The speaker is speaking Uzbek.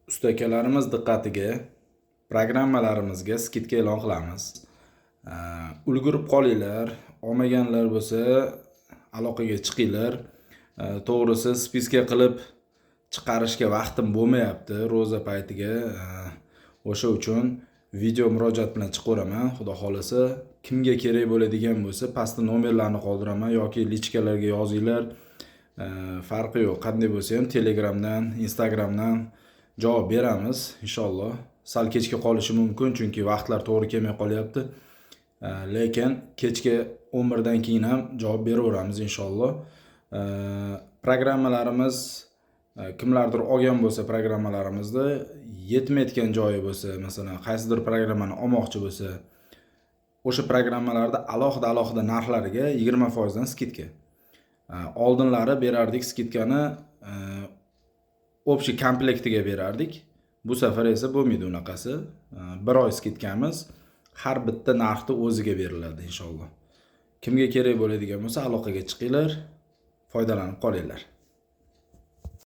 Ustakalarimiz diqqatiga, programmalarimizga skidka e'lon qilamiz. Ulgurib qolinglar, olmaganlar bo'lsa aloqaga chiqinglar. To'g'risi spiska qilib chiqarishga vaqtim bo'lmayapti ro'za paytiga. O'sha uchun video murojaat bilan chiqaveraman. Xudo xolasa, kimga kerak bo'ladigan bo'lsa, pastda nomerlarni qoldiraman yoki lichkalarga yozinglar. Farqi yo'q. Qanday bo'lsa ham Telegramdan, Instagramdan javob beramiz inshaalloh. Sal kechga qolishi mumkin chunki vaqtlar to'g'ri kelmay qolyapti. Lekin kechga 11 dan keyin ham javob beraveramiz inshaalloh. Programmalarimiz kimlardir olgan bo'lsa programmalarimizni yetmayotgan joyi bo'lsa, masalan, qaysidir programmani olmoqchi bo'lsa, o'sha programmalarda alohida narxlariga 20% dan skidka. Oldinlari berardik skidkani общий komplektiga berardik. Bu safar esa bo'lmaydi unaqasi. 1 oy skidkamiz har bitta narxni o'ziga beriladi inshaalloh. Kimga kerak bo'ladigan bo'lsa aloqaga chiqinglar, foydalanib qolinglar.